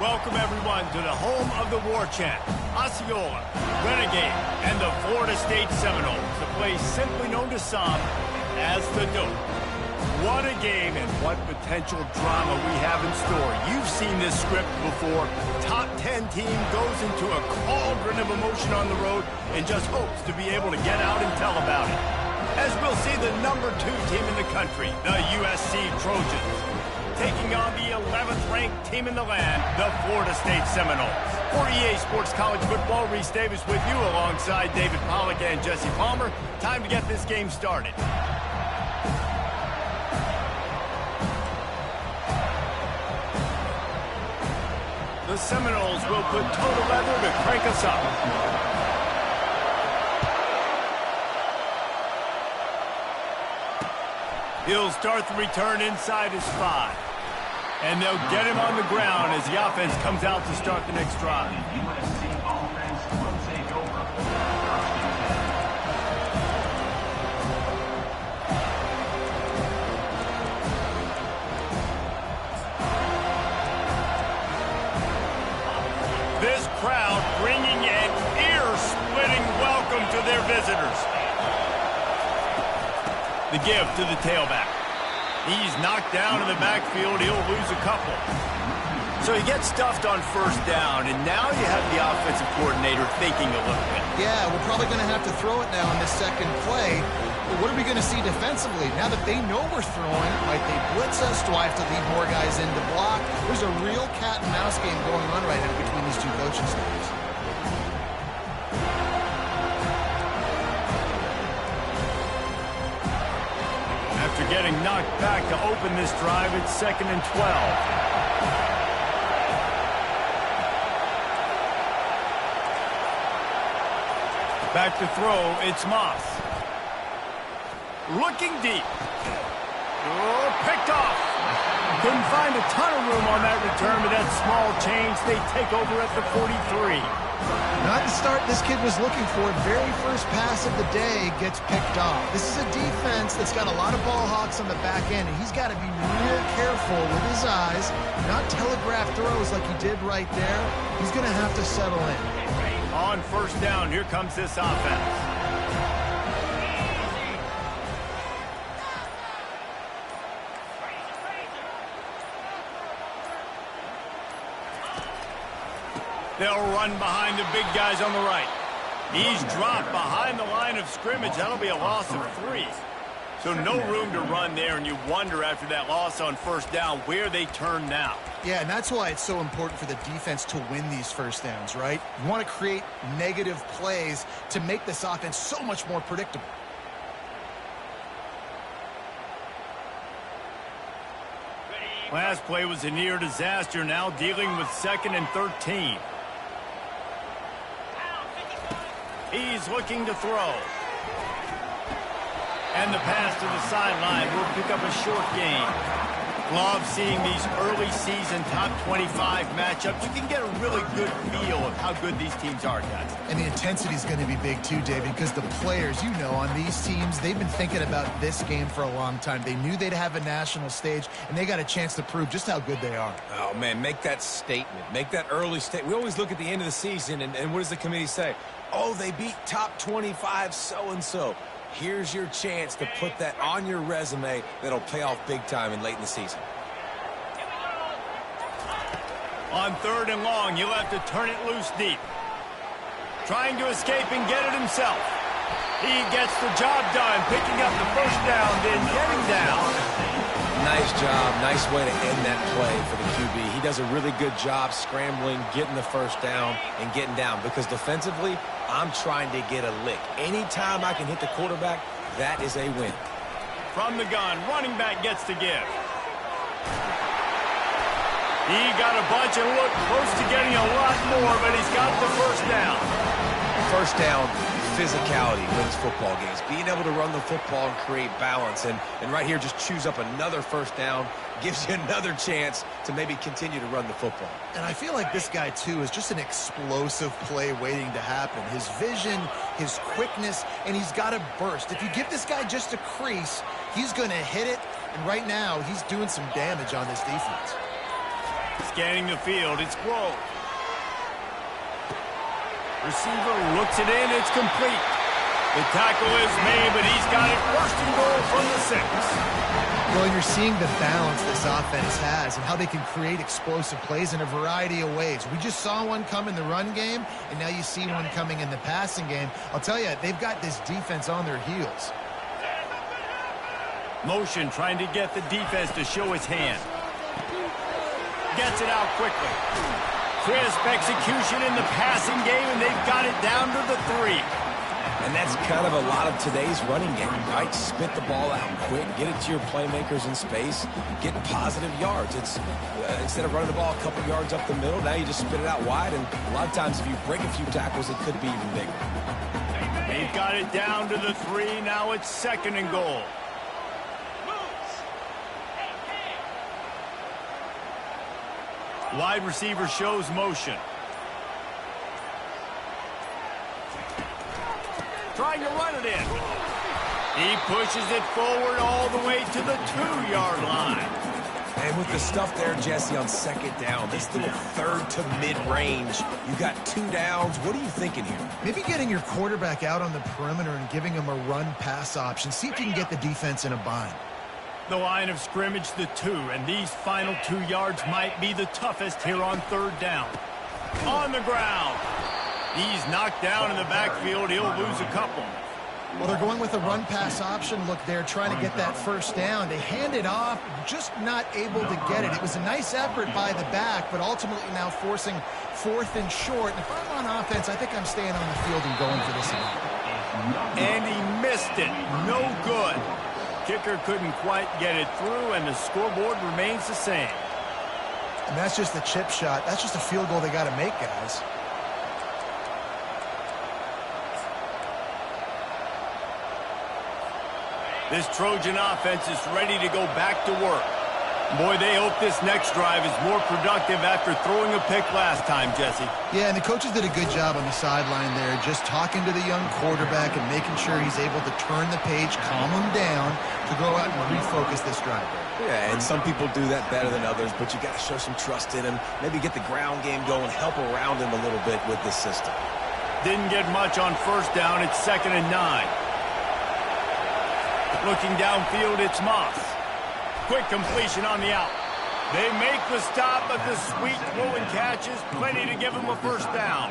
Welcome, everyone, to the home of the War Chant, Osceola, Renegade, and the Florida State Seminoles, the place simply known to some as the Dope. What a game and what potential drama we have in store. You've seen this script before. Top 10 team goes into a cauldron of emotion on the road and just hopes to be able to get out and tell about it. As we'll see the number 2 team in the country, the USC Trojans, taking on the 11th ranked team in the land, the Florida State Seminoles. For EA Sports College Football, Reese Davis with you alongside David Pollack and Jesse Palmer. Time to get this game started. The Seminoles will put total leather to crank us up. He'll start the return inside his 5. And they'll get him on the ground as the offense comes out to start the next drive. This crowd bringing an ear-splitting welcome to their visitors. The give to the tailback. He's knocked down in the backfield. He'll lose a couple. So he gets stuffed on first down, and now you have the offensive coordinator thinking a little bit. Yeah, we're probably going to have to throw it now in this second play. But what are we going to see defensively? Now that they know we're throwing, might they blitz us? Do I have to leave more guys in to block? There's a real cat and mouse game going on right now between these two coaching staffs. After getting knocked back to open this drive, it's 2nd and 12. Back to throw, it's Moss. Looking deep. Oh, picked off. Couldn't find a ton of room on that return, but that small change, they take over at the 43. Not the start this kid was looking for. Very first pass of the day gets picked off. This is a defense that's got a lot of ball hawks on the back end, and he's got to be real careful with his eyes, not telegraph throws like he did right there. He's going to have to settle in. On first down, here comes this offense. They'll run behind the big guys on the right. He's dropped behind the line of scrimmage. That'll be a loss of 3. So no room to run there, and you wonder after that loss on first down where they turn now. Yeah, and that's why it's so important for the defense to win these first downs, right? You want to create negative plays to make this offense so much more predictable. Last play was a near disaster, now dealing with 2nd and 13. He's looking to throw. And the pass to the sideline will pick up a short gain. Love seeing these early season top 25 matchups. You can get a really good feel of how good these teams are, guys. And the intensity is going to be big too, David, because the players, you know, on these teams, they've been thinking about this game for a long time. They knew they'd have a national stage, and they got a chance to prove just how good they are. Oh, man, make that statement. Make that early statement. We always look at the end of the season, and what does the committee say? Oh, they beat top 25 so-and-so. Here's your chance to put that on your resume that'll pay off big time and late in the season. On 3rd and long, you'll have to turn it loose deep. Trying to escape and get it himself. He gets the job done, picking up the first down, then getting down. Nice job. Nice way to end that play for the QB. He does a really good job scrambling, getting the first down, and getting down. Because defensively, I'm trying to get a lick. Anytime I can hit the quarterback, that is a win. From the gun, running back gets the give. He got a bunch and looked close to getting a lot more, but he's got the first down. First down, physicality wins football games. Being able to run the football and create balance. And right here, just choose up another first down. Gives you another chance to maybe continue to run the football. And I feel like this guy, too, is just an explosive play waiting to happen. His vision, his quickness, and he's got a burst. If you give this guy just a crease, he's going to hit it. And right now, he's doing some damage on this defense. Scanning the field, it's Grove. Receiver looks it in, it's complete. The tackle is made, but he's got it first and goal from the 6. Well, you're seeing the balance this offense has and how they can create explosive plays in a variety of ways. We just saw one come in the run game, and now you see one coming in the passing game. I'll tell you, they've got this defense on their heels. Motion trying to get the defense to show his hand. Gets it out quickly. Crisp execution in the passing game, and they've got it down to the 3. And that's kind of a lot of today's running game, right? Spit the ball out quick, get it to your playmakers in space, get positive yards. It's instead of running the ball a couple yards up the middle, now you just spit it out wide, and a lot of times if you break a few tackles, it could be even bigger. They've got it down to the 3. Now it's 2nd and goal. Wide receiver shows motion. Trying to run it in. He pushes it forward all the way to the 2-yard line. And with the stuff there, Jesse, on 2nd down, this little 3rd to mid-range, you got 2 downs. What are you thinking here? Maybe getting your quarterback out on the perimeter and giving him a run-pass option. See if you can get the defense in a bind. The line of scrimmage, the 2, and these final 2 yards might be the toughest here on 3rd down. On the ground. He's knocked down in the backfield. He'll lose a couple. Well, they're going with a run-pass option. Look, they're trying to get that 1st down. They hand it off, just not able to get it. It was a nice effort by the back, but ultimately now forcing 4th and short. And if I'm on offense, I think I'm staying on the field and going for this again. And he missed it. No good. Kicker couldn't quite get it through, and the scoreboard remains the same. And that's just the chip shot. That's just a field goal they got to make, guys. This Trojan offense is ready to go back to work. Boy, they hope this next drive is more productive after throwing a pick last time, Jesse. Yeah, and the coaches did a good job on the sideline there, just talking to the young quarterback and making sure he's able to turn the page, calm him down, to go out and refocus this drive. Yeah, and some people do that better than others, but you got to show some trust in him, maybe get the ground game going, help around him a little bit with this system. Didn't get much on 1st down. It's 2nd and 9. Looking downfield, it's Moss. Quick completion on the out. They make the stop, but the sweet throw and catch is plenty to give them a 1st down.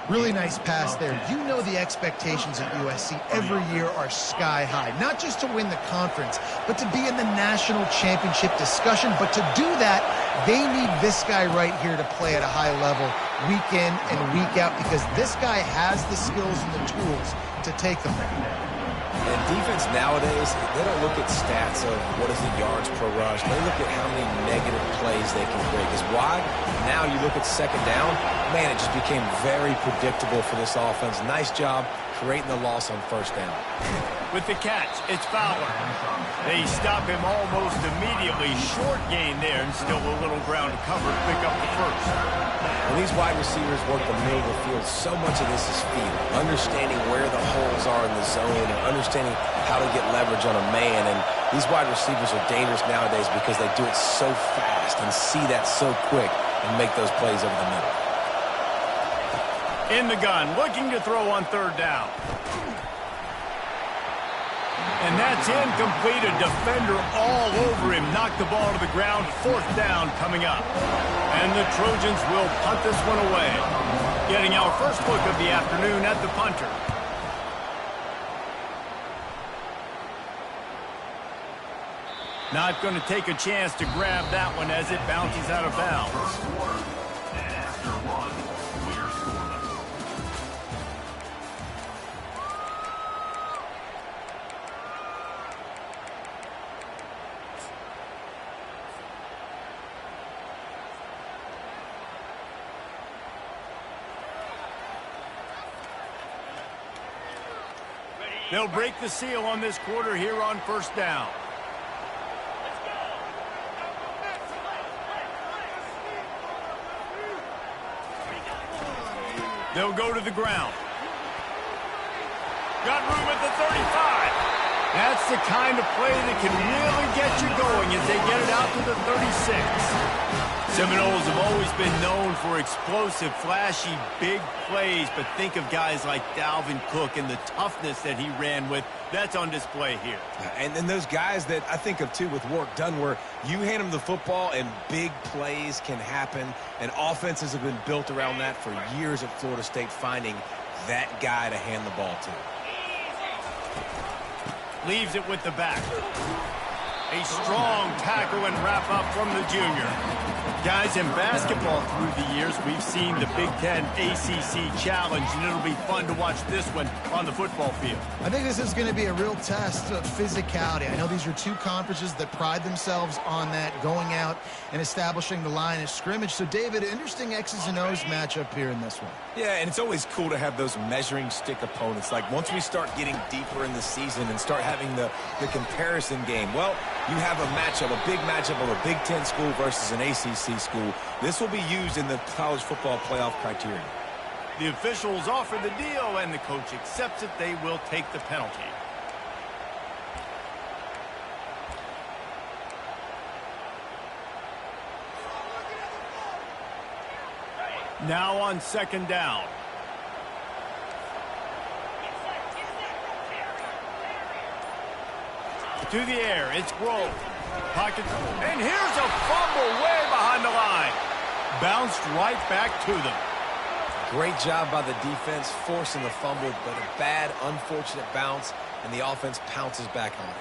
Really nice pass there. You know the expectations at USC every year are sky high. Not just to win the conference, but to be in the national championship discussion. But to do that, they need this guy right here to play at a high level week in and week out, because this guy has the skills and the tools to take them there. And defense nowadays, they don't look at stats of what is the yards per rush. They look at how many negative plays they can create. Because why? Now you look at 2nd down, man, it just became very predictable for this offense. Nice job creating the loss on 1st down. With the catch, it's Fowler. They stop him almost immediately. Short gain there, and still a little ground to cover to pick up the 1st. When these wide receivers work the middle of the field, so much of this is feel. Understanding where the holes are in the zone and understanding how to get leverage on a man. And these wide receivers are dangerous nowadays because they do it so fast and see that so quick and make those plays over the middle. In the gun, looking to throw on 3rd down. And that's incomplete. A defender all over him. Knocked the ball to the ground. 4th down coming up. And the Trojans will punt this one away. Getting our first look of the afternoon at the punter. Not going to take a chance to grab that one as it bounces out of bounds. They'll break the seal on this quarter here on 1st down. They'll go to the ground. Got room at the 35. That's the kind of play that can really get you going as they get it out to the 36. Seminoles have always been known for explosive, flashy, big plays, but think of guys like Dalvin Cook and the toughness that he ran with. That's on display here. And then those guys that I think of, too, with work done, where you hand them the football and big plays can happen, and offenses have been built around that for years at Florida State, finding that guy to hand the ball to. Leaves it with the back. A strong tackle and wrap up from the junior. Guys, in basketball through the years, we've seen the Big Ten ACC Challenge, and it'll be fun to watch this one on the football field. I think this is going to be a real test of physicality. I know these are two conferences that pride themselves on that, going out and establishing the line of scrimmage. So, David, interesting X's and O's matchup here in this one. Yeah, and it's always cool to have those measuring stick opponents. Like, once we start getting deeper in the season and start having the comparison game, well, you have a matchup, a big matchup of a Big Ten school versus an ACC school. This will be used in the college football playoff criteria. The officials offer the deal, and the coach accepts it. They will take the penalty. Now on second down. To the air, it's Grove. Pocket, and here's a fumble way behind the line. Bounced right back to them. Great job by the defense forcing the fumble, but a bad, unfortunate bounce, and the offense pounces back on it.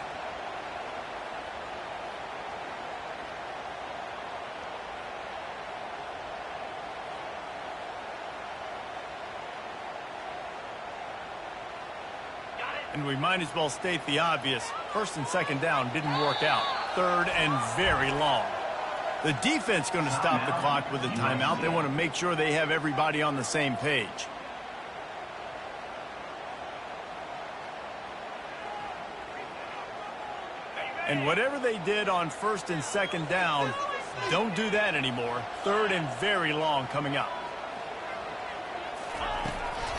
And we might as well state the obvious. First and second down didn't work out. Third and very long. The defense going to stop the clock with a timeout. They want to make sure they have everybody on the same page. And whatever they did on first and second down, don't do that anymore. Third and very long coming up.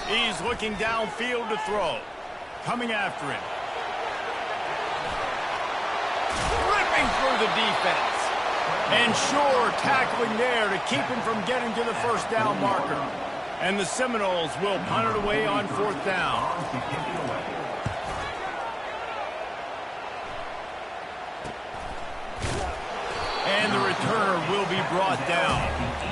He's looking downfield to throw. Coming after him. Ripping through the defense. And sure, tackling there to keep him from getting to the first down marker. And the Seminoles will punt it away on fourth down. And the returner will be brought down.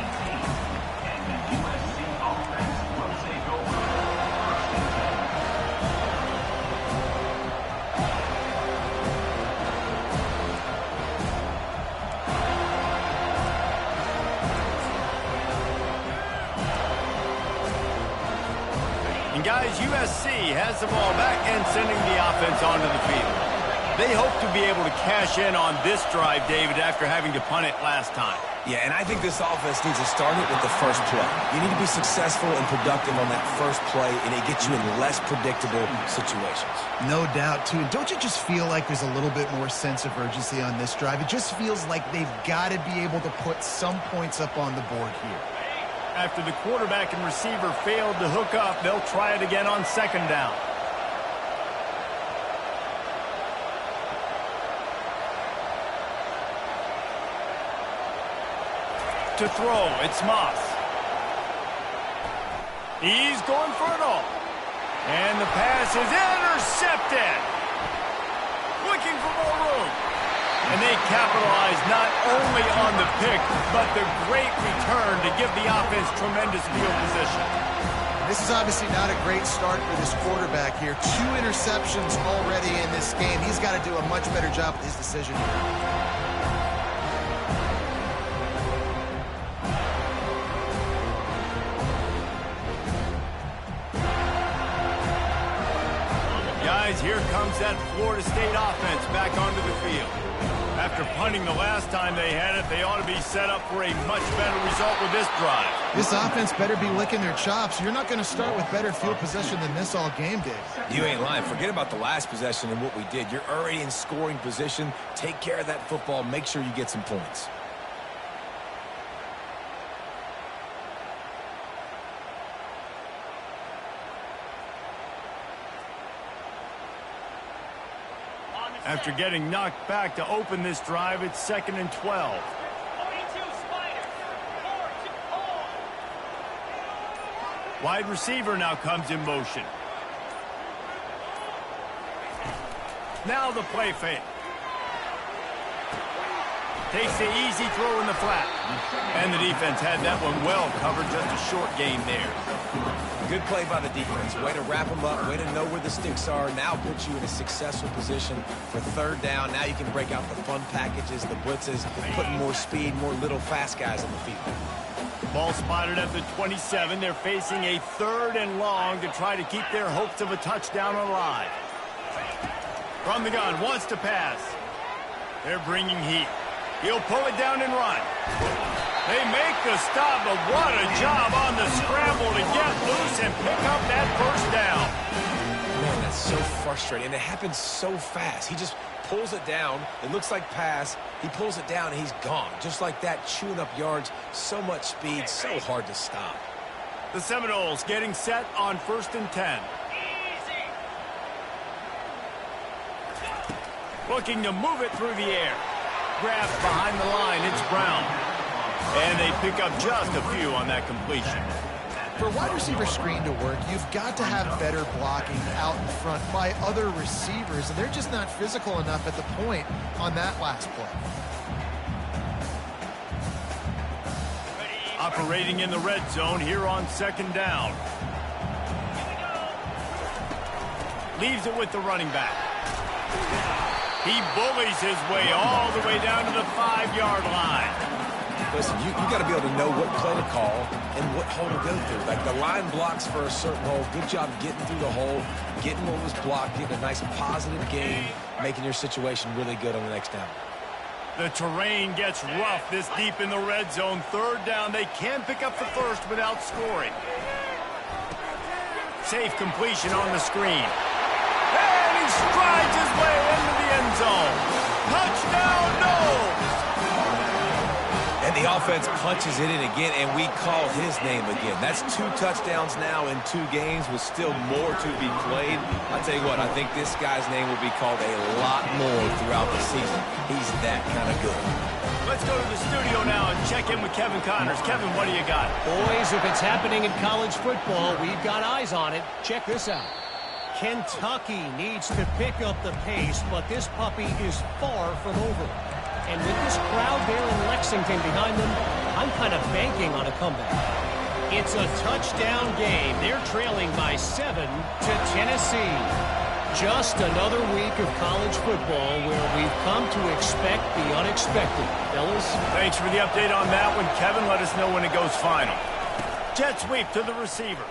Guys, USC has the ball back and sending the offense onto the field. They hope to be able to cash in on this drive, David, after having to punt it last time. Yeah, and I think this offense needs to start it with the first play. You need to be successful and productive on that first play, and it gets you in less predictable situations. No doubt, too. Don't you just feel like there's a little bit more sense of urgency on this drive? It just feels like they've got to be able to put some points up on the board here. After the quarterback and receiver failed to hook up, they'll try it again on second down. To throw, it's Moss. He's going for it all. And the pass is intercepted. Looking for more room. And they capitalize not only on the pick, but the great return to give the offense tremendous field position. This is obviously not a great start for this quarterback here. 2 interceptions already in this game. He's got to do a much better job with his decision here. Guys, here comes that Florida State offense back onto the field. After punting the last time they had it, they ought to be set up for a much better result with this drive. This offense better be licking their chops. You're not going to start with better field possession than this all game, Dave. You ain't lying. Forget about the last possession and what we did. You're already in scoring position. Take care of that football. Make sure you get some points. After getting knocked back to open this drive, it's 2nd and 12. Wide receiver now comes in motion. Now the play fake. Takes the easy throw in the flat. And the defense had that one well covered, just a short gain there. Good play by the defense. Way to wrap them up. Way to know where the sticks are. Now puts you in a successful position for third down. Now you can break out the fun packages, the blitzes, putting more speed, more little fast guys on the field. Ball spotted at the 27. They're facing a 3rd and long to try to keep their hopes of a touchdown alive. From the gun, wants to pass. They're bringing heat. He'll pull it down and run. They make the stop, but what a job on the scramble to get loose and pick up that first down. Man, that's so frustrating, and it happens so fast. He just pulls it down. It looks like pass. He pulls it down, and he's gone. Just like that, chewing up yards. So much speed, so hard to stop. The Seminoles getting set on 1st and 10. Looking to move it through the air. Grabs behind the line. It's Brown. And they pick up just a few on that completion. For a wide receiver screen to work, you've got to have better blocking out in front by other receivers, and they're just not physical enough at the point on that last play. Operating in the red zone here on 2nd down. Leaves it with the running back. He bullies his way all the way down to the 5-yard line. Listen, you got to be able to know what play to call and what hole to go through. Like the line blocks for a certain hole. Good job getting through the hole, getting what was blocked, getting a nice positive gain, making your situation really good on the next down. The terrain gets rough this deep in the red zone. 3rd down. They can pick up the first without scoring. Safe completion on the screen. And he strides his way into the end zone. Touchdown, Noles! And the offense punches it in again, and we call his name again. That's 2 touchdowns now in 2 games with still more to be played. I'll tell you what, I think this guy's name will be called a lot more throughout the season. He's that kind of good. Let's go to the studio now and check in with Kevin Connors. Kevin, what do you got? Boys, if it's happening in college football, we've got eyes on it. Check this out. Kentucky needs to pick up the pace, but this puppy is far from over. And with this crowd there in Lexington behind them, I'm kind of banking on a comeback. It's a touchdown game. They're trailing by 7 to Tennessee. Just another week of college football where we've come to expect the unexpected. Fellas? Thanks for the update on that one, Kevin. Let us know when it goes final. Jet sweep to the receiver.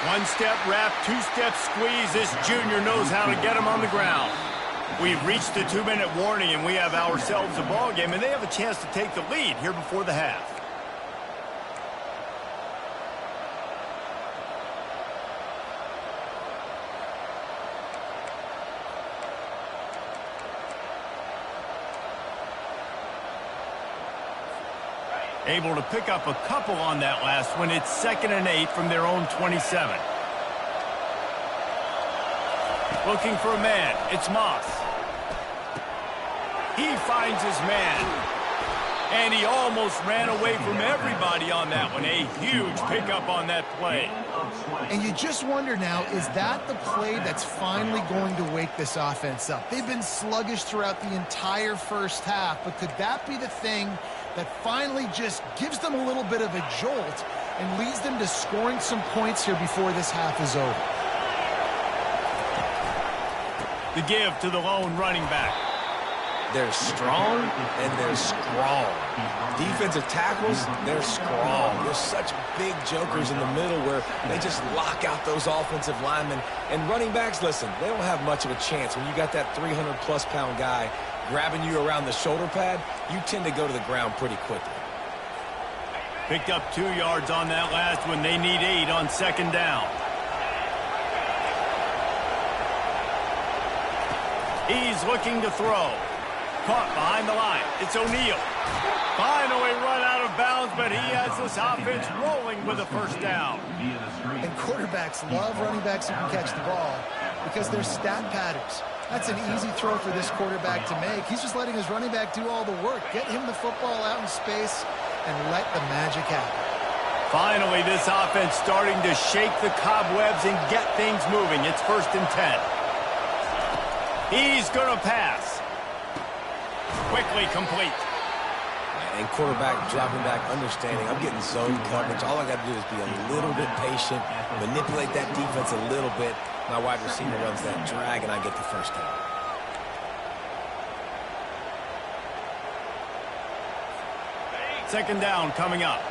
1-step wrap, 2-step squeeze. This junior knows how to get him on the ground. We've reached the 2-minute warning, and we have ourselves a ball game, and they have a chance to take the lead here before the half. Able to pick up a couple on that last one. It's 2nd and 8 from their own 27. Looking for a man. It's Moss. He finds his man. And he almost ran away from everybody on that one. A huge pickup on that play. And you just wonder now, is that the play that's finally going to wake this offense up? They've been sluggish throughout the entire first half, but could that be the thing that finally just gives them a little bit of a jolt and leads them to scoring some points here before this half is over? The give to the lone running back. They're strong and they're strong. Defensive tackles, they're strong. There's such big jokers in the middle where they just lock out those offensive linemen. And running backs, listen, they don't have much of a chance. When you got that 300-plus pound guy grabbing you around the shoulder pad, you tend to go to the ground pretty quickly. Picked up 2 yards on that last one. They need 8 on 2nd down. He's looking to throw. Caught behind the line. It's O'Neal. Finally run out of bounds, but he has this offense rolling with a first down. And quarterbacks love running backs who can catch the ball because they're stat patterns. That's an easy throw for this quarterback to make. He's just letting his running back do all the work. Get him the football out in space and let the magic happen. Finally, this offense starting to shake the cobwebs and get things moving. It's 1st and 10. He's going to pass. Quickly complete. And quarterback dropping back, understanding. I'm getting zone coverage. All I got to do is be a little bit patient, manipulate that defense a little bit. My wide receiver runs that drag, and I get the first down. Second down coming up.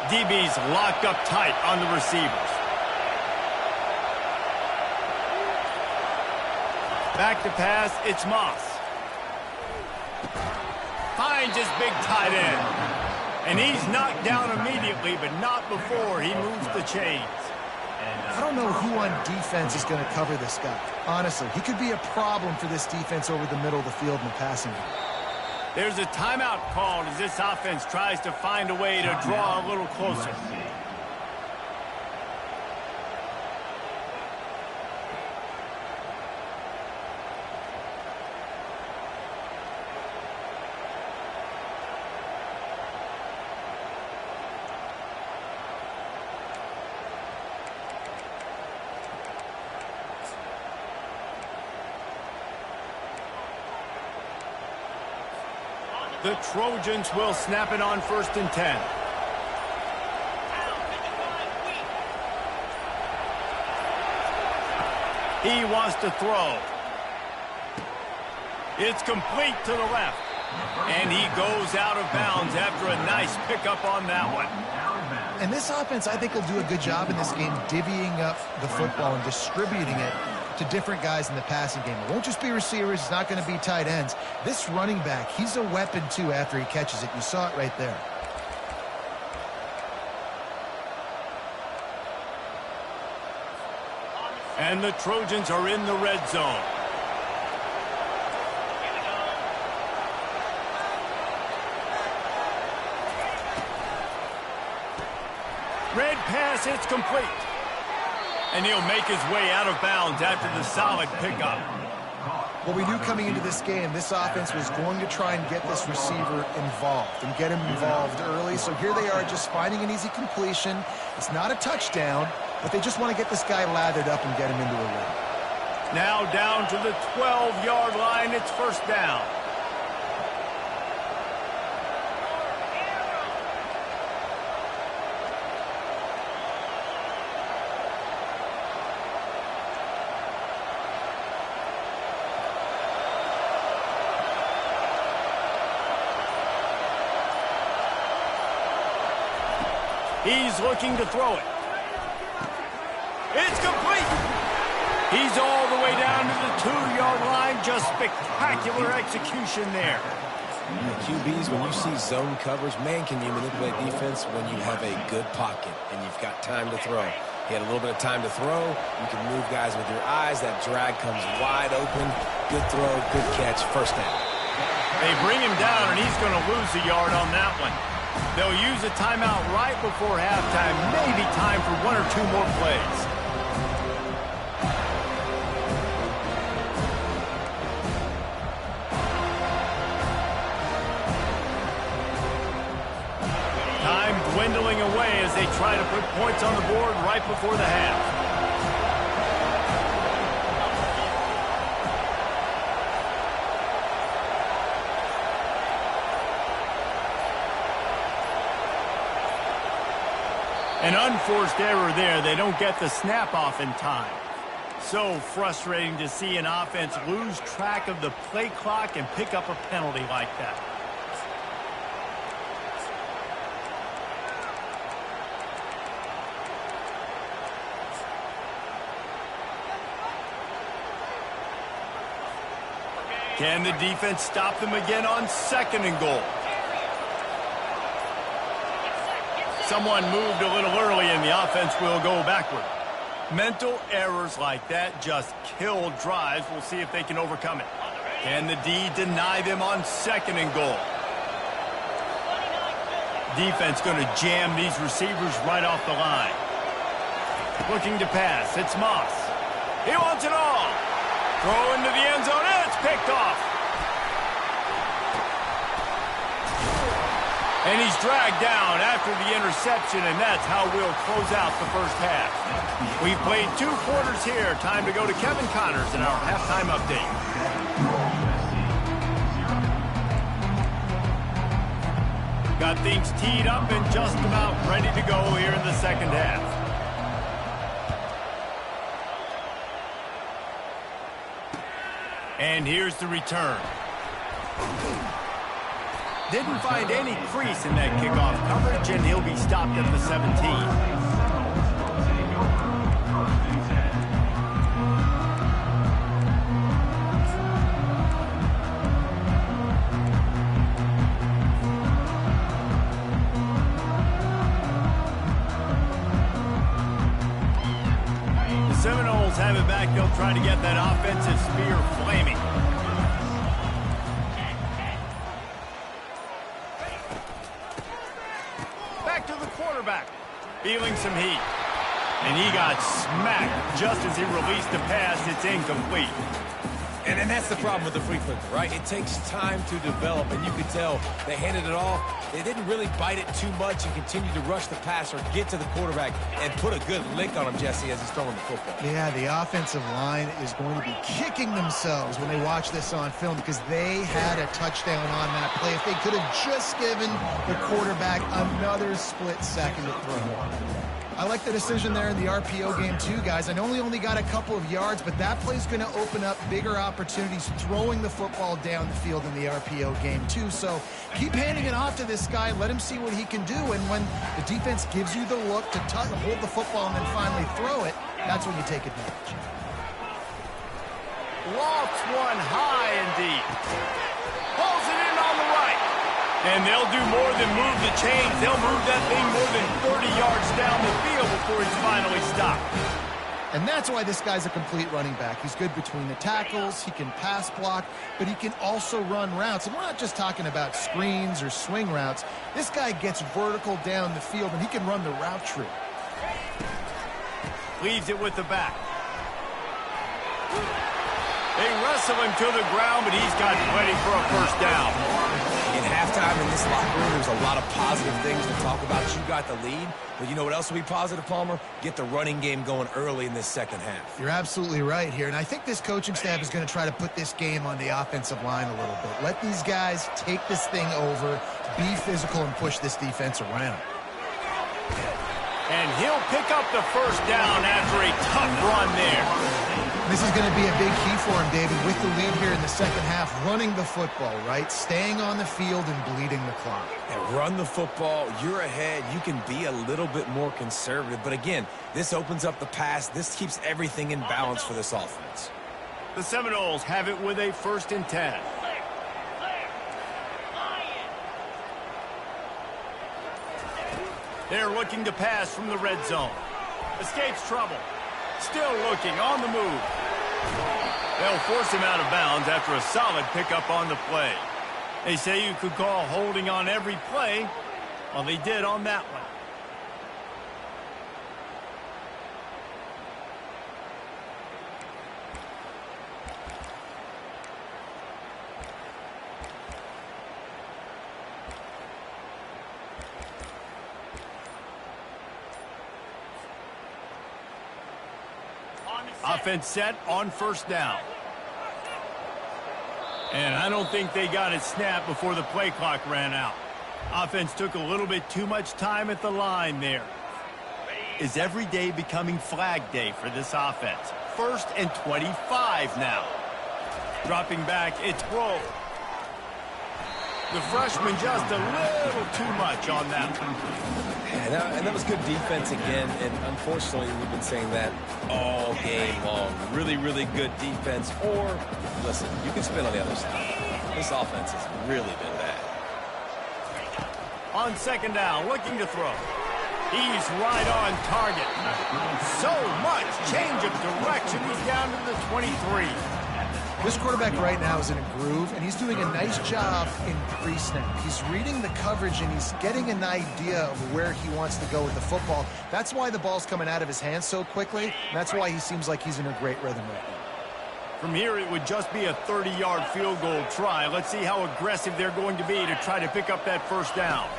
DB's locked up tight on the receivers. Back to pass, it's Moss. Finds his big tight end. And he's knocked down immediately, but not before he moves the chains. I don't know who on defense is going to cover this guy. Honestly, he could be a problem for this defense over the middle of the field in the passing game. There's a timeout called as this offense tries to find a way to draw a little closer. The Trojans will snap it on 1st and 10. He wants to throw. It's complete to the left. And he goes out of bounds after a nice pickup on that one. And this offense, I think, will do a good job in this game divvying up the football and distributing it to different guys in the passing game. It won't just be receivers. It's not going to be tight ends. This running back, he's a weapon, too, after he catches it. You saw it right there. And the Trojans are in the red zone. Red pass, it's complete. And he'll make his way out of bounds after the solid pickup. Well, we knew coming into this game, this offense was going to try and get this receiver involved and get him involved early. So here they are just finding an easy completion. It's not a touchdown, but they just want to get this guy lathered up and get him into a rhythm. Now down to the 12-yard line. It's 1st down. He's looking to throw it. It's complete. He's all the way down to the 2-yard line. Just spectacular execution there. The QBs, when you see zone coverage, man, can you manipulate defense when you have a good pocket and you've got time to throw. He had a little bit of time to throw. You can move guys with your eyes. That drag comes wide open. Good throw, good catch, 1st down. They bring him down, and he's going to lose a yard on that one. They'll use a timeout right before halftime. Maybe time for 1 or 2 more plays. Time dwindling away as they try to put points on the board right before the half. An unforced error there. They don't get the snap off in time. So frustrating to see an offense lose track of the play clock and pick up a penalty like that. Can the defense stop them again on 2nd and goal? Someone moved a little early and the offense will go backward. Mental errors like that just kill drives. We'll see if they can overcome it. Can the D deny them on 2nd and goal? Defense going to jam these receivers right off the line. Looking to pass. It's Moss. He wants it all. Throw into the end zone, and it's picked off. And he's dragged down after the interception, and that's how we'll close out the first half. We've played 2 quarters here. Time to go to Kevin Connors in our halftime update. Got things teed up and just about ready to go here in the second half. And here's the return. Didn't find any crease in that kickoff coverage, and he'll be stopped at the 17. Seminoles have it back. They'll try to get that offensive spear flaming. Back to the quarterback. Feeling some heat. And he got smacked just as he released the pass. It's incomplete. And that's the problem with the free clicker, right? It takes time to develop, and you could tell they handed it off. They didn't really bite it too much and continue to rush the passer, get to the quarterback, and put a good lick on him, Jesse, as he's throwing the football. Yeah, the offensive line is going to be kicking themselves when they watch this on film because they had a touchdown on that play. If they could have just given the quarterback another split second to throw. I like the decision there in the RPO game too, guys. I know he only got a couple of yards, but that play's going to open up bigger opportunities throwing the football down the field in the RPO game too. So keep handing it off to this guy. Let him see what he can do. And when the defense gives you the look to hold the football and then finally throw it, that's when you take advantage. Lofts one high and deep. Pulls it in on the right. And they'll do more than move the chains. They'll move that thing more than 30 yards down the field before he's finally stopped. And that's why this guy's a complete running back. He's good between the tackles, he can pass block, but he can also run routes. And we're not just talking about screens or swing routes. This guy gets vertical down the field, and he can run the route tree. Leaves it with the back. They wrestle him to the ground, but he's got plenty for a first down. In halftime in this locker room, there's a lot of positive things to talk about. You got the lead, but you know what else will be positive, Palmer? Get the running game going early in this second half. You're absolutely right here, and I think this coaching staff is going to try to put this game on the offensive line a little bit. Let these guys take this thing over, be physical, and push this defense around. And he'll pick up the first down after a tough run there. This is going to be a big key for him, David, with the lead here in the second half, running the football, right? Staying on the field and bleeding the clock. And run the football, you're ahead, you can be a little bit more conservative. But again, this opens up the pass. This keeps everything in balance for this offense. The Seminoles have it with a 1st and 10. They're looking to pass from the red zone. Escapes trouble. Still looking on the move. They'll force him out of bounds after a solid pickup on the play. They say you could call holding on every play. Well, they did on that one. Offense set on 1st down. And I don't think they got it snapped before the play clock ran out. Offense took a little bit too much time at the line there. Is every day becoming flag day for this offense? 1st and 25 now. Dropping back, it's Rowe. The freshman just a little too much on that one. And that was good defense again, and unfortunately we've been saying that all game long. Really, really good defense, or, listen, you can spin on the other side. This offense has really been bad. On 2nd down, looking to throw. He's right on target. So much change of direction. He's down to the 23. This quarterback right now is in a groove, and he's doing a nice job in pre-snap. He's reading the coverage, and he's getting an idea of where he wants to go with the football. That's why the ball's coming out of his hands so quickly, and that's why he seems like he's in a great rhythm right now. From here, it would just be a 30-yard field goal try. Let's see how aggressive they're going to be to try to pick up that first down.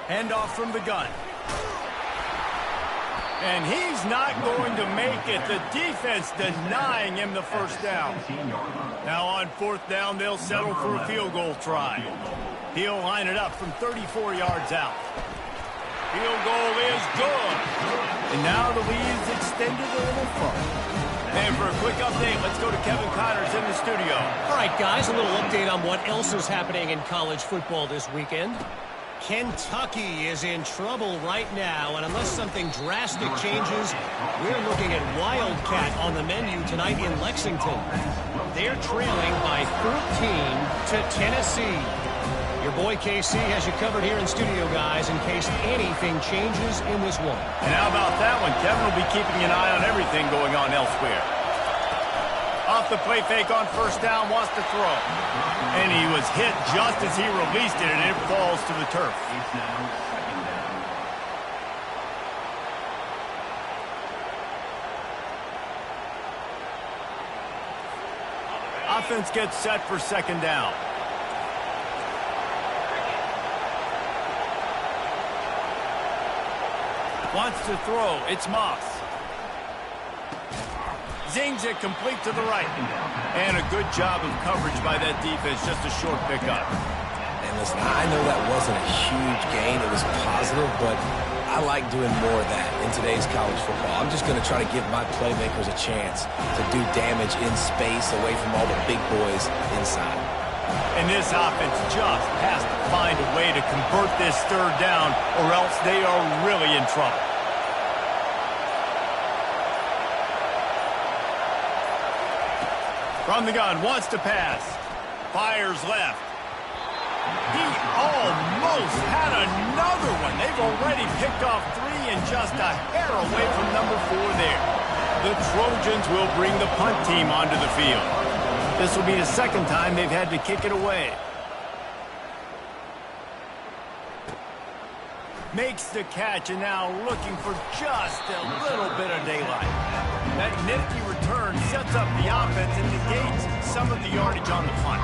Handoff from the gun. And he's not going to make it. The defense denying him the first down. Now on fourth down, they'll settle for a field goal try. He'll line it up from 34 yards out. Field goal is good. And now the lead is extended a little further. And for a quick update, let's go to Kevin Connors in the studio. All right, guys, a little update on what else is happening in college football this weekend. Kentucky is in trouble right now, and unless something drastic changes, we're looking at Wildcat on the menu tonight in Lexington. They're trailing by 14 to Tennessee. Your boy KC has you covered here in studio, guys, in case anything changes in this one. And how about that one? Kevin will be keeping an eye on everything going on elsewhere. Off the play fake on first down, wants to throw. And he was hit just as he released it, and it falls to the turf. Offense gets set for second down. Wants to throw. It's Moss. Zings it complete to the right. And a good job of coverage by that defense. Just a short pickup. And listen, I know that wasn't a huge gain. It was positive, but I like doing more of that in today's college football. I'm just going to try to give my playmakers a chance to do damage in space away from all the big boys inside. And this offense just has to find a way to convert this third down, or else they are really in trouble. From the gun, wants to pass. Fires left. He almost had another one. They've already picked off 3 and just a hair away from number 4 there. The Trojans will bring the punt team onto the field. This will be the second time they've had to kick it away. Makes the catch, and now looking for just a little bit of daylight. That nifty return sets up the offense and negates some of the yardage on the punt.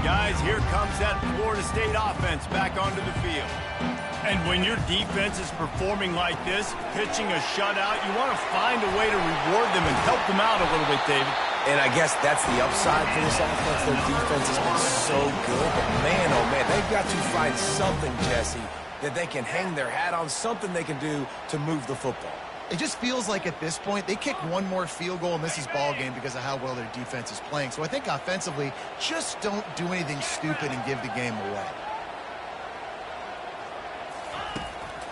Guys, here comes that Florida State offense back onto the field. And when your defense is performing like this, pitching a shutout, you want to find a way to reward them and help them out a little bit, David. And I guess that's the upside for this offense. Their defense has been so good, but man, oh man, they've got to find something, Jesse, that they can hang their hat on, something they can do to move the football. It just feels like at this point, they kick one more field goal, and this is ball game because of how well their defense is playing. So I think offensively, just don't do anything stupid and give the game away.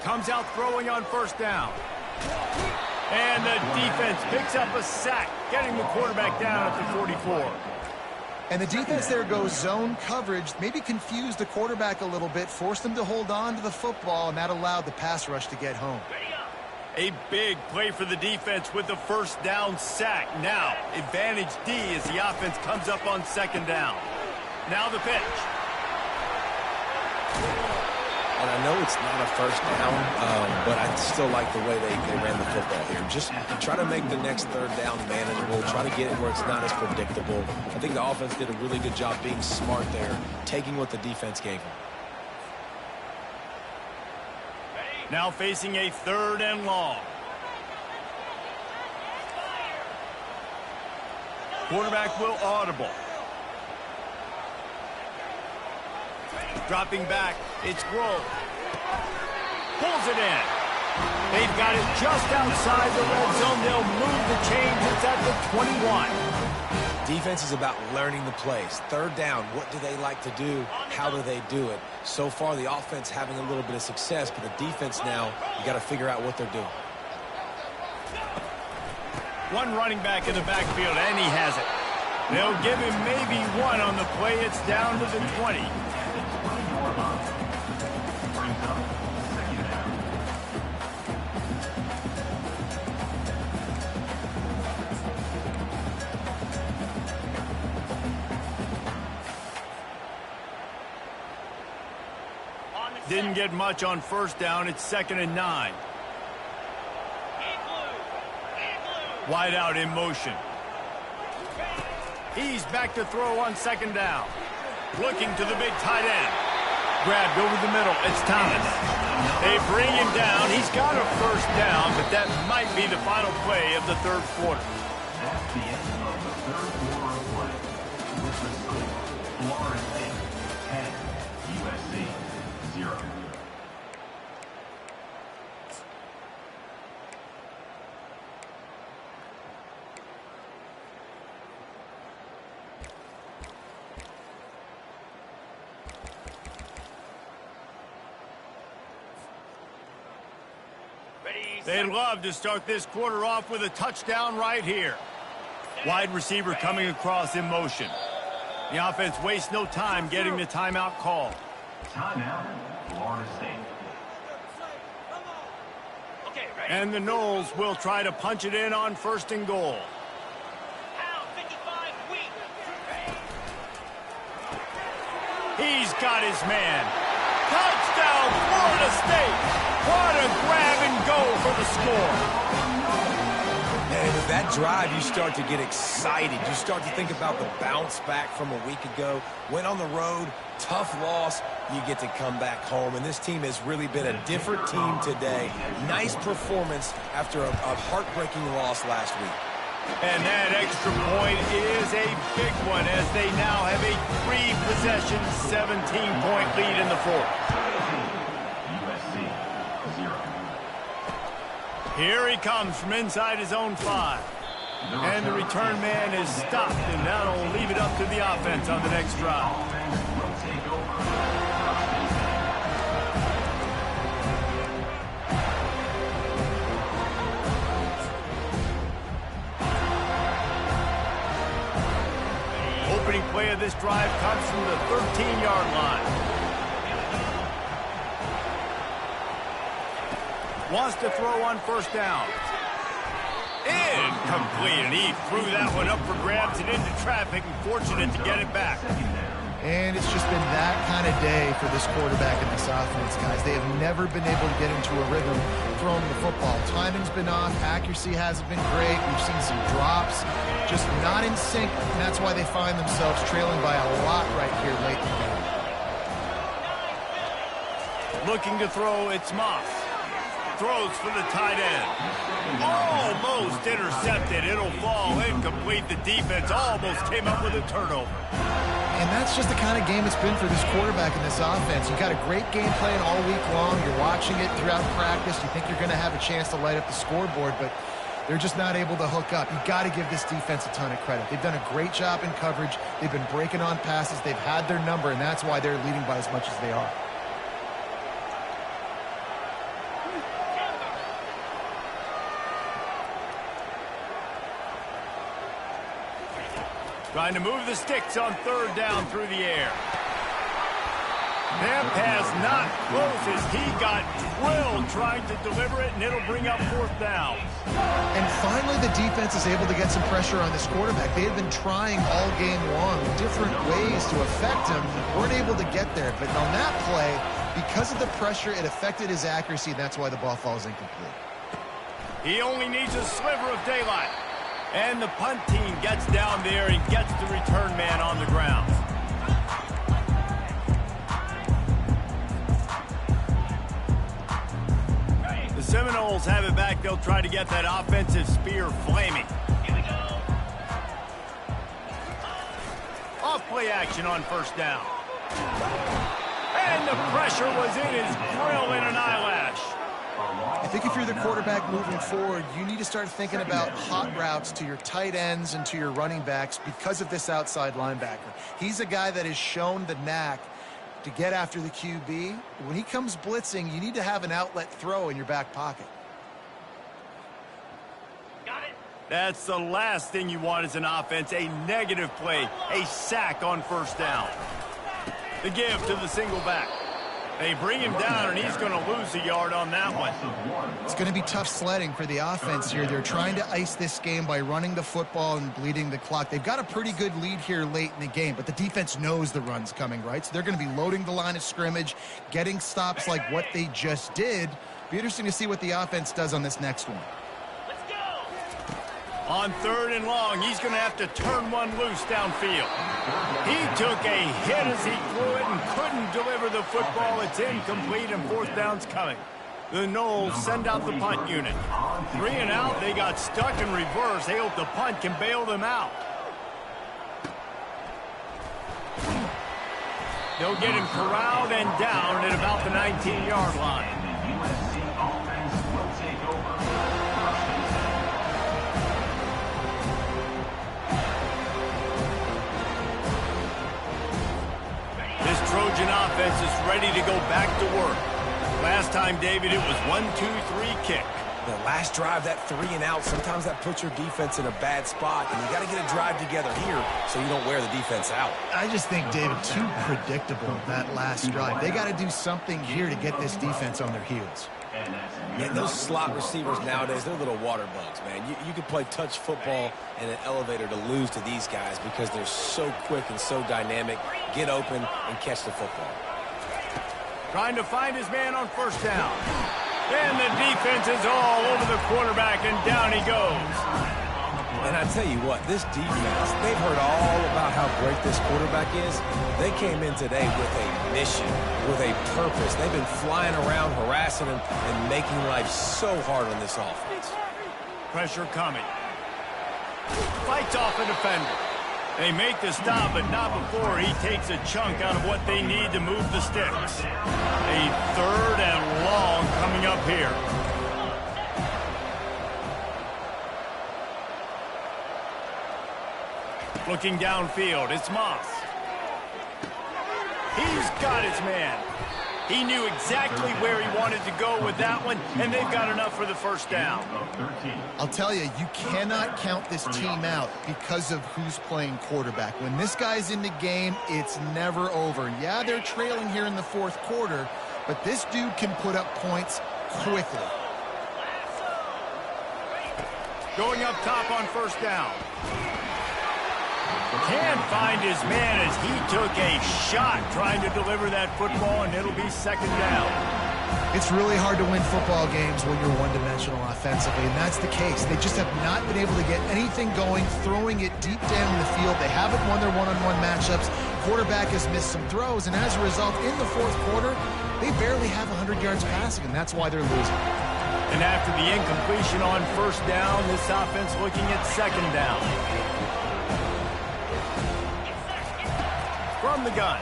Comes out throwing on first down. And the defense picks up a sack, getting the quarterback down at the 44. And the defense there goes zone coverage, maybe confused the quarterback a little bit, forced him to hold on to the football, and that allowed the pass rush to get home. A big play for the defense with the first down sack. Now, advantage D as the offense comes up on second down. Now the pitch. And I know it's not a first down, but I still like the way they ran the football here. Just try to make the next third down manageable. Try to get it where it's not as predictable. I think the offense did a really good job being smart there, taking what the defense gave them. Now facing a third and long. Quarterback will audible. Dropping back, it's Grove. Pulls it in. They've got it just outside the red zone. They'll move the chains. It's at the 21. Defense is about learning the plays. Third down, what do they like to do? How do they do it? So far, the offense having a little bit of success, but the defense now, you got to figure out what they're doing. One running back in the backfield, and he has it. They'll give him maybe one on the play. It's down to the 20. Didn't get much on first down. It's 2nd and 9. Wide out in motion. He's back to throw on 2nd down. Looking to the big tight end. Grabbed over the middle. It's Thomas. They bring him down. He's got a first down, but that might be the final play of the third quarter. That's the end of the third quarter of play. With the score, Florida State 10, USC 0. They'd love to start this quarter off with a touchdown right here. Wide receiver coming across in motion. The offense wastes no time getting the timeout call. Timeout, Florida State. And the Noles will try to punch it in on 1st and goal. He's got his man. Touchdown, Florida State! What a grab and go for the score. And with that drive, you start to get excited. You start to think about the bounce back from a week ago. Went on the road, tough loss. You get to come back home. And this team has really been a different team today. Nice performance after a heartbreaking loss last week. And that extra point is a big one as they now have a 3-possession, 17-point lead in the fourth. Here he comes from inside his own 5. And the return man is stopped, and that'll leave it up to the offense on the next drive. Opening play of this drive comes from the 13-yard line. Wants to throw on 1st down. Incomplete, and he threw that one up for grabs and into traffic, and fortunate to get it back. And it's just been that kind of day for this quarterback and this offense, guys. They have never been able to get into a rhythm throwing the football. Timing's been off. Accuracy hasn't been great. We've seen some drops. Just not in sync, and that's why they find themselves trailing by a lot right here late in the game. Looking to throw, it's Moss. Throws for the tight end. Almost intercepted. It'll fall incomplete. The defense almost came up with a turnover. And that's just the kind of game it's been for this quarterback and this offense. You've got a great game plan all week long. You're watching it throughout practice. You think you're going to have a chance to light up the scoreboard, but they're just not able to hook up. You've got to give this defense a ton of credit. They've done a great job in coverage. They've been breaking on passes. They've had their number, and that's why they're leading by as much as they are. Trying to move the sticks on 3rd down through the air. That pass not close as he got drilled trying to deliver it, and it'll bring up 4th down. And finally the defense is able to get some pressure on this quarterback. They had been trying all game long different ways to affect him. Weren't able to get there, but on that play, because of the pressure, it affected his accuracy, and that's why the ball falls incomplete. He only needs a sliver of daylight. And the punt team gets down there and gets the return man on the ground. The Seminoles have it back. They'll try to get that offensive spear flaming. Off play action on 1st down. And the pressure was in his grill in an eyelash. I think if you're the quarterback moving forward, you need to start thinking about hot routes to your tight ends and to your running backs because of this outside linebacker. He's a guy that has shown the knack to get after the QB. When he comes blitzing, you need to have an outlet throw in your back pocket. That's the last thing you want as an offense, a negative play, a sack on first down. The give to the single back. They bring him down, and he's going to lose a yard on that one. It's going to be tough sledding for the offense here. They're trying to ice this game by running the football and bleeding the clock. They've got a pretty good lead here late in the game, but the defense knows the run's coming, right? So they're going to be loading the line of scrimmage, getting stops like what they just did. Be interesting to see what the offense does on this next one. On 3rd and long, he's going to have to turn one loose downfield. He took a hit as he threw it and couldn't deliver the football. It's incomplete, and 4th down's coming. The Noles send out the punt unit. 3 and out, they got stuck in reverse. They hope the punt can bail them out. They'll get him corralled and down at about the 19-yard line. Trojan offense is ready to go back to work. Last time, David, it was 1-2-3 kick. The last drive, that 3 and out, sometimes that puts your defense in a bad spot, and you got to get a drive together here so you don't wear the defense out. I just think, David, too predictable, that last drive. They got to do something here to get this defense on their heels. Yeah, those slot receivers nowadays, they're little water bugs, man. You can play touch football in an elevator to lose to these guys because they're so quick and so dynamic. Get open and catch the football. Trying to find his man on first down. And the defense is all over the quarterback, and down he goes. And I tell you what, this defense, they've heard all about how great this quarterback is. They came in today with a mission, with a purpose. They've been flying around, harassing him, and making life so hard on this offense. Pressure coming. Fights off a defender. They make the stop, but not before he takes a chunk out of what they need to move the sticks. A 3rd and long coming up here. Looking downfield, it's Moss. He's got his man. He knew exactly where he wanted to go with that one, and they've got enough for the first down. I'll tell you, you cannot count this team out because of who's playing quarterback. When this guy's in the game, it's never over. Yeah, they're trailing here in the 4th quarter, but this dude can put up points quickly. Going up top on first down. Can't find his man as he took a shot trying to deliver that football, and it'll be 2nd down. It's really hard to win football games when you're one-dimensional offensively, and that's the case. They just have not been able to get anything going, throwing it deep down in the field. They haven't won their one-on-one matchups. Quarterback has missed some throws, and as a result, in the 4th quarter, they barely have 100 yards passing, and that's why they're losing. And after the incompletion on first down, this offense looking at 2nd down. From the gun.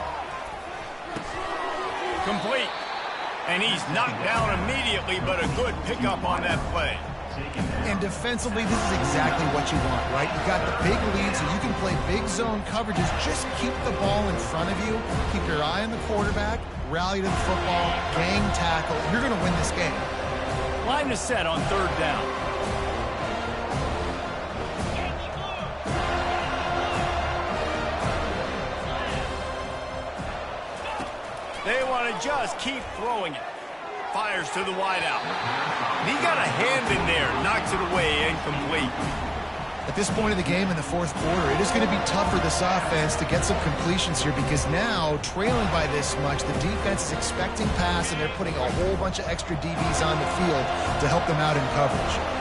Complete. And he's knocked down immediately, but a good pickup on that play. And defensively, this is exactly what you want, right? You got the big lead, so you can play big zone coverages. Just keep the ball in front of you. Keep your eye on the quarterback. Rally to the football. Gang tackle. You're going to win this game. Line is set on 3rd down. They want to just keep throwing it. Fires to the wideout. He got a hand in there, knocks it away, incomplete. At this point of the game in the 4th quarter, it is going to be tough for this offense to get some completions here because now, trailing by this much, the defense is expecting pass, and they're putting a whole bunch of extra DBs on the field to help them out in coverage.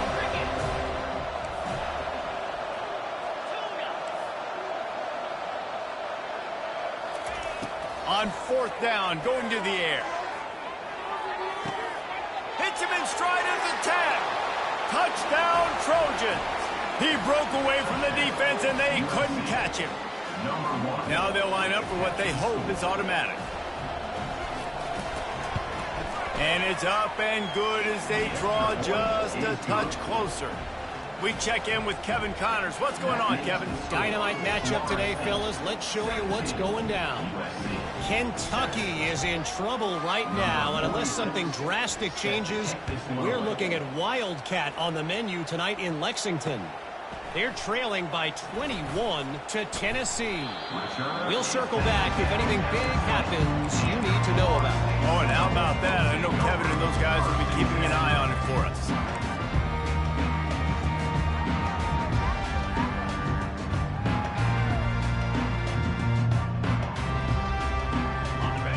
On 4th down, going to the air. Hits him in stride at the 10. Touchdown, Trojans. He broke away from the defense, and they couldn't catch him. Now they'll line up for what they hope is automatic. And it's up and good as they draw just a touch closer. We check in with Kevin Connors. What's going on, Kevin? Dynamite matchup today, fellas. Let's show you what's going down. Kentucky is in trouble right now, and unless something drastic changes, we're looking at Wildcat on the menu tonight in Lexington. They're trailing by 21 to Tennessee. We'll circle back if anything big happens you need to know about. Oh, and how about that? I know Kevin and those guys will be keeping an eye on it for us.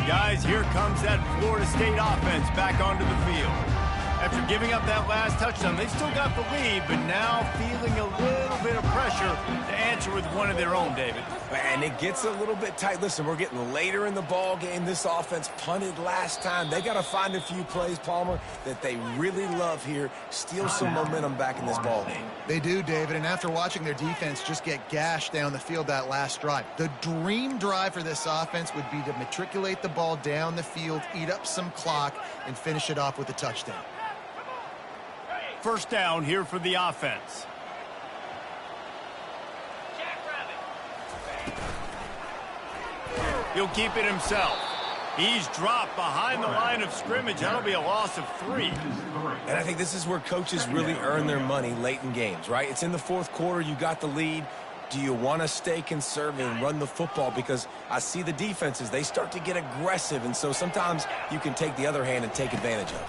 Guys, here comes that Florida State offense back onto the field. After giving up that last touchdown, they've still got the lead, but now feeling a little bit of pressure to answer with one of their own, David. And it gets a little bit tight. Listen, we're getting later in the ball game. This offense punted last time. They got to find a few plays, Palmer, that they really love here. Steal some momentum back in this ball game. They do, David, and after watching their defense just get gashed down the field that last drive, the dream drive for this offense would be to matriculate the ball down the field, eat up some clock, and finish it off with a touchdown. First down here for the offense. He'll keep it himself. He's dropped behind the line of scrimmage. That'll be a loss of 3. And I think this is where coaches really earn their money late in games, right? It's in the fourth quarter. You got the lead. Do you want to stay conservative and run the football? Because I see the defenses, they start to get aggressive, and so sometimes you can take the other hand and take advantage of it.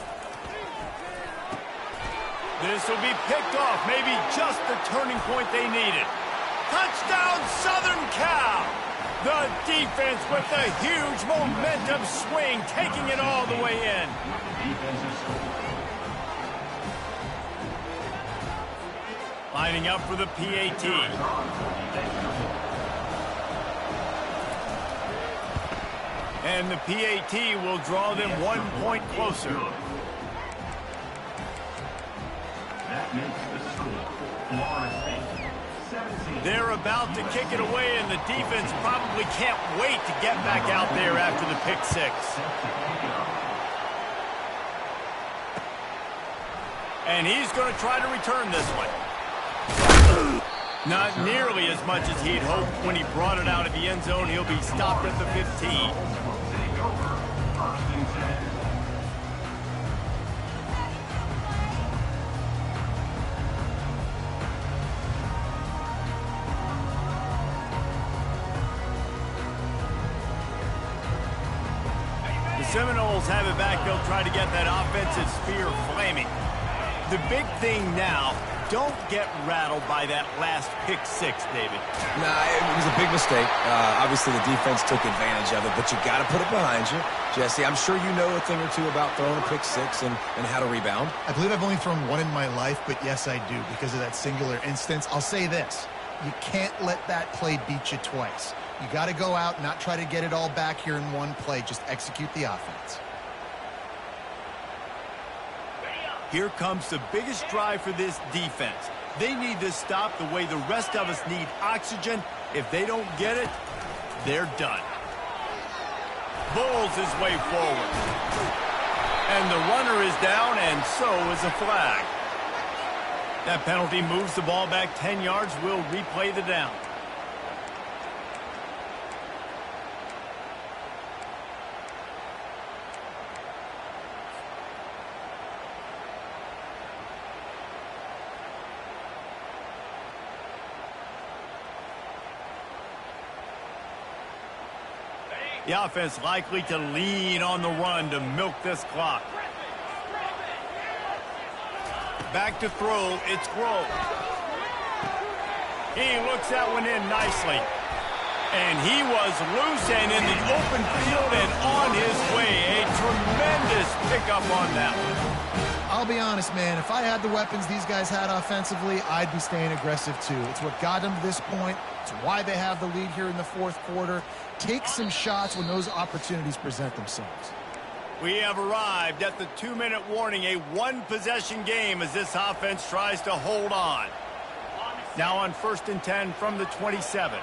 This will be picked off, maybe just the turning point they needed. Touchdown, Southern Cal! The defense with a huge momentum swing, taking it all the way in. Lining up for the PAT. And the PAT will draw them 1 point closer. That makes the score Florida State 17. They're about to kick it away, and the defense probably can't wait to get back out there after the pick 6. And he's going to try to return this one. Not nearly as much as he'd hoped when he brought it out of the end zone. He'll be stopped at the 15. Seminoles have it back. They'll try to get that offensive spear flaming. The big thing now, don't get rattled by that last pick 6, David. Nah, it was a big mistake. Obviously, the defense took advantage of it, but you got to put it behind you. Jesse, I'm sure you know a thing or two about throwing a pick 6 and how to rebound. I believe I've only thrown one in my life, but yes, I do because of that singular instance. I'll say this. You can't let that play beat you twice. You got to go out, not try to get it all back here in one play. Just execute the offense. Here comes the biggest drive for this defense. They need to stop the way the rest of us need oxygen. If they don't get it, they're done. Bulls his way forward. And the runner is down, and so is a flag. That penalty moves the ball back 10 yards. We'll replay the down. The offense likely to lean on the run to milk this clock. Back to throw, it's Grove. He looks that one in nicely. And he was loose and in the open field and on his way. A tremendous pickup on that one. I'll be honest, man, if I had the weapons these guys had offensively, I'd be staying aggressive too. It's what got them to this point. It's why they have the lead here in the fourth quarter. Take some shots when those opportunities present themselves. We have arrived at the 2-minute warning, a one-possession game as this offense tries to hold on. Now on 1st and 10 from the 27.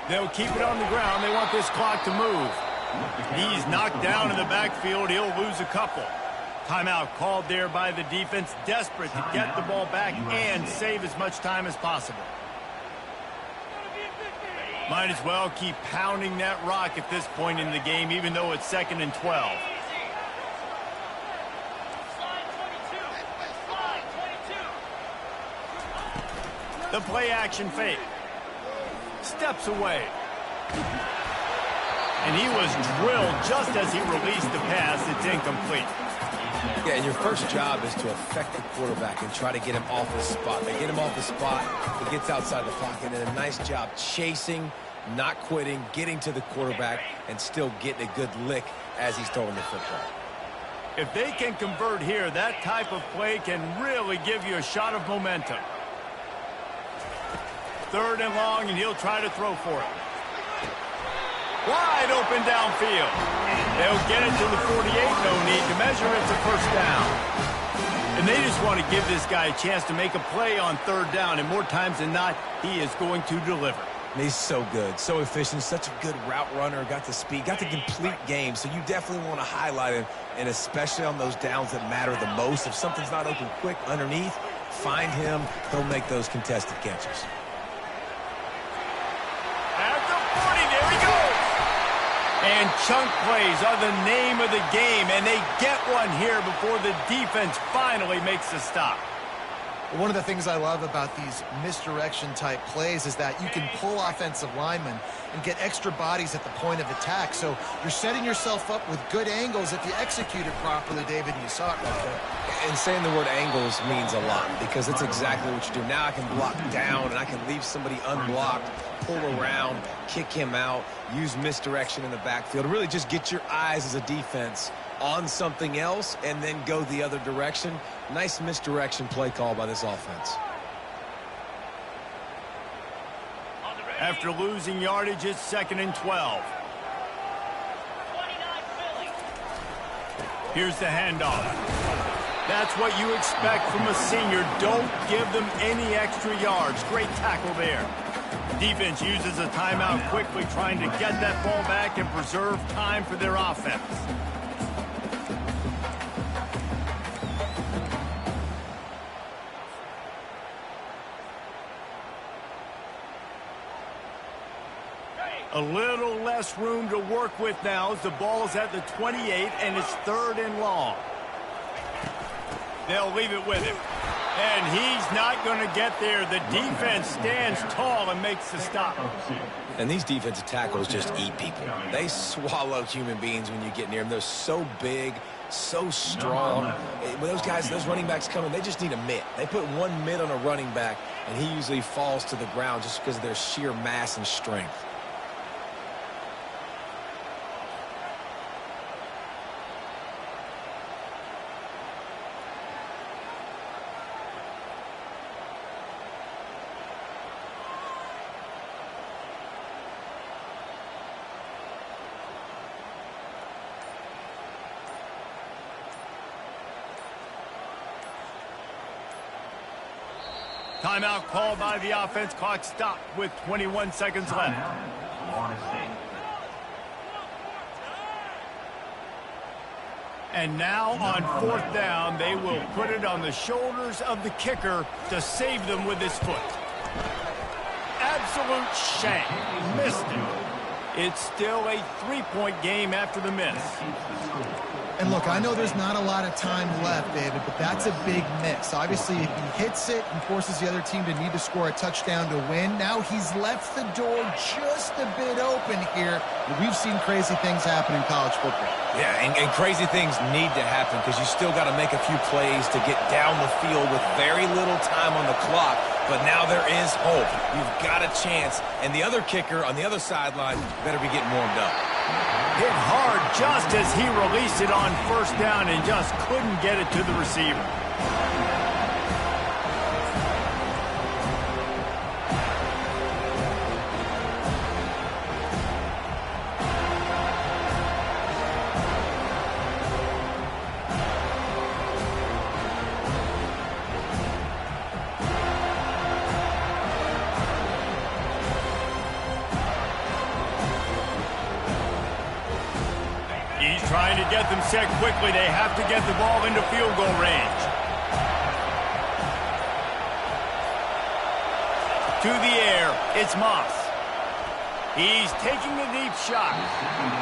They'll keep it on the ground. They want this clock to move. He's knocked down in the backfield. He'll lose a couple. Timeout called there by the defense, desperate to get the ball back and save as much time as possible. Might as well keep pounding that rock at this point in the game, even though it's 2nd and 12. The play action fake. Steps away. And he was drilled just as he released the pass. It's incomplete. Yeah, and your first job is to affect the quarterback and try to get him off his spot. They get him off the spot, he gets outside the pocket, and a nice job chasing, not quitting, getting to the quarterback, and still getting a good lick as he's throwing the football. If they can convert here, that type of play can really give you a shot of momentum. 3rd and long, and he'll try to throw for it. Wide open downfield. They'll get it to the 48. No need to measure. It's a first down. And they just want to give this guy a chance to make a play on 3rd down. And more times than not, he is going to deliver. He's so good, so efficient, such a good route runner, got the speed, got the complete game. So you definitely want to highlight him, and especially on those downs that matter the most. If something's not open quick underneath, find him. He'll make those contested catches. At the 40, there he goes. And chunk plays are the name of the game, and they get one here before the defense finally makes the stop. One of the things I love about these misdirection-type plays is that you can pull offensive linemen and get extra bodies at the point of attack. So you're setting yourself up with good angles if you execute it properly, David, and you saw it right there. And saying the word angles means a lot because it's exactly what you do. Now I can block down, and I can leave somebody unblocked, pull around, kick him out, use misdirection in the backfield. Really just get your eyes as a defense on something else and then go the other direction. Nice misdirection play call by this offense. After losing yardage, it's 2nd and 12. Here's the handoff. That's what you expect from a senior. Don't give them any extra yards. Great tackle there. Defense uses a timeout quickly, trying to get that ball back and preserve time for their offense. A little less room to work with now as the ball is at the 28 and it's 3rd and long. They'll leave it with him. And he's not going to get there. The defense stands tall and makes the stop. And these defensive tackles just eat people. They swallow human beings when you get near them. They're so big, so strong. When those guys, those running backs come in, they just need a mitt. They put one mitt on a running back, and he usually falls to the ground just because of their sheer mass and strength. Timeout called by the offense. Clock stopped with 21 seconds left. And now on 4th down, they will put it on the shoulders of the kicker to save them with his foot. Absolute shank. Missed it. It's still a 3-point game after the miss. And look, I know there's not a lot of time left, David, but that's a big miss. Obviously, if he hits it and forces the other team to need to score a touchdown to win, now he's left the door just a bit open here. We've seen crazy things happen in college football. Yeah, and crazy things need to happen because you still got to make a few plays to get down the field with very little time on the clock. But now there is hope. You've got a chance. And the other kicker on the other sideline better be getting warmed up. Hit hard just as he released it on 1st down and just couldn't get it to the receiver. He's trying to get them set quickly. They have to get the ball into field goal range. To the air, it's Moss. He's taking a deep shot.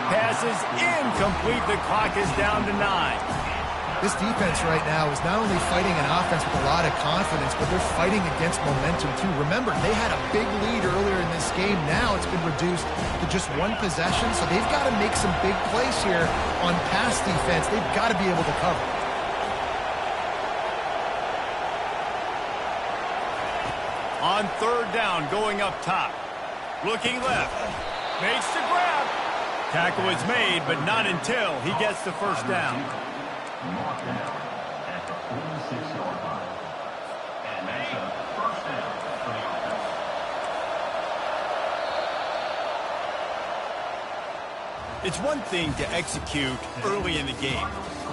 Pass is incomplete. The clock is down to 9. This defense right now is not only fighting an offense with a lot of confidence, but they're fighting against momentum too. Remember, they had a big lead earlier in this game. Now it's been reduced to just one possession, so they've got to make some big plays here on pass defense. They've got to be able to cover. On third down, going up top. Looking left. Makes the grab. Tackle is made, but not until he gets the first down. Mark down at the 46-yard line. And that's a first down for the offense. It's one thing to execute early in the game.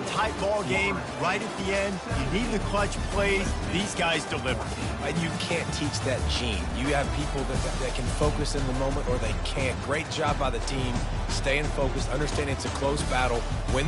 Tight ball game, right at the end, you need the clutch plays. These guys deliver. And you can't teach that gene. You have people that can focus in the moment or they can't. Great job by the team, staying focused, understanding it's a close battle, win